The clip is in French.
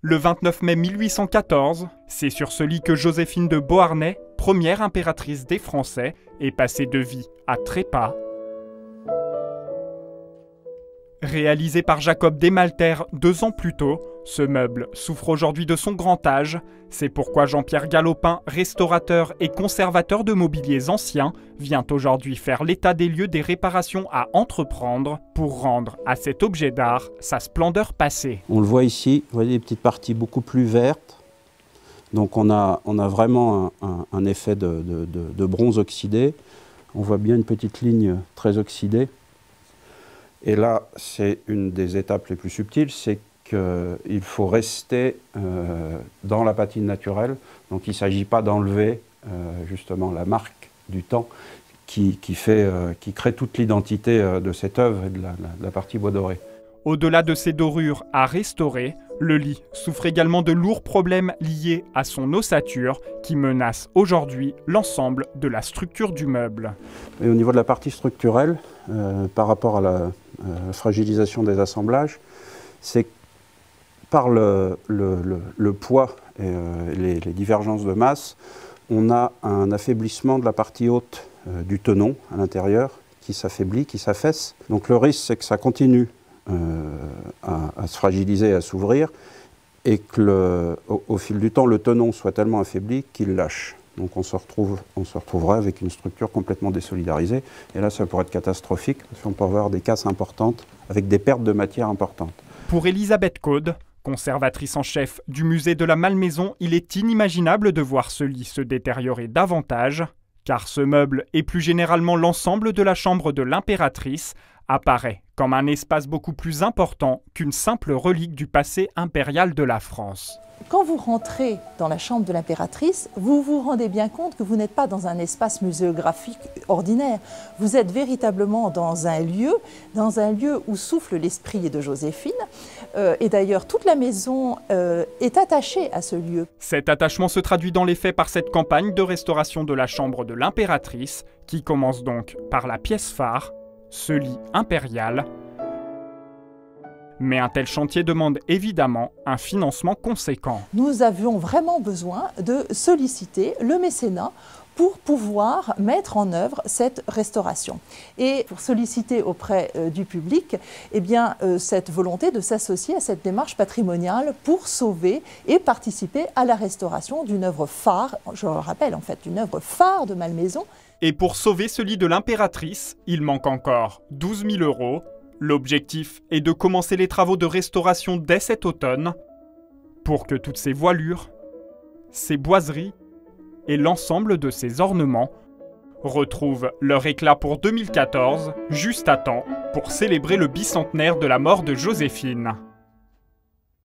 Le 29 mai 1814, c'est sur ce lit que Joséphine de Beauharnais, première impératrice des Français, est passée de vie à trépas. Réalisé par Jacob Desmalter 2 ans plus tôt, ce meuble souffre aujourd'hui de son grand âge. C'est pourquoi Jean-Pierre Galopin, restaurateur et conservateur de mobiliers anciens, vient aujourd'hui faire l'état des lieux des réparations à entreprendre pour rendre à cet objet d'art sa splendeur passée. On le voit ici, vous voyez des petites parties beaucoup plus vertes. Donc on a vraiment un effet de bronze oxydé. On voit bien une petite ligne très oxydée. Et là, c'est une des étapes les plus subtiles, c'est qu'il faut rester dans la patine naturelle. Donc il ne s'agit pas d'enlever justement la marque du temps qui crée toute l'identité de cette œuvre et de la partie bois doré. Au-delà de ces dorures à restaurer, le lit souffre également de lourds problèmes liés à son ossature qui menacent aujourd'hui l'ensemble de la structure du meuble. Et au niveau de la partie structurelle, par rapport à la fragilisation des assemblages, c'est par le poids et les divergences de masse, on a un affaiblissement de la partie haute du tenon à l'intérieur qui s'affaiblit, qui s'affaisse. Donc le risque, c'est que ça continue à se fragiliser, à s'ouvrir, et que au fil du temps, le tenon soit tellement affaibli qu'il lâche. Donc on se retrouvera avec une structure complètement désolidarisée, et là ça pourrait être catastrophique, parce qu'on peut avoir des casses importantes, avec des pertes de matière importantes. Pour Elisabeth Caude, conservatrice en chef du musée de la Malmaison, il est inimaginable de voir ce lit se détériorer davantage, car ce meuble, et plus généralement l'ensemble de la chambre de l'impératrice, apparaît comme un espace beaucoup plus important qu'une simple relique du passé impérial de la France. Quand vous rentrez dans la chambre de l'impératrice, vous vous rendez bien compte que vous n'êtes pas dans un espace muséographique ordinaire. Vous êtes véritablement dans un lieu où souffle l'esprit de Joséphine. Et d'ailleurs, toute la maison est attachée à ce lieu. Cet attachement se traduit dans les faits par cette campagne de restauration de la chambre de l'impératrice, qui commence donc par la pièce phare, ce lit impérial. Mais un tel chantier demande évidemment un financement conséquent. Nous avions vraiment besoin de solliciter le mécénat pour pouvoir mettre en œuvre cette restauration. Et pour solliciter auprès du public cette volonté de s'associer à cette démarche patrimoniale pour sauver et participer à la restauration d'une œuvre phare, je le rappelle en fait, une œuvre phare de Malmaison. Et pour sauver ce lit de l'impératrice, il manque encore 12 000 €. L'objectif est de commencer les travaux de restauration dès cet automne pour que toutes ces voilures, ces boiseries et l'ensemble de ces ornements retrouvent leur éclat pour 2014, juste à temps pour célébrer le bicentenaire de la mort de Joséphine.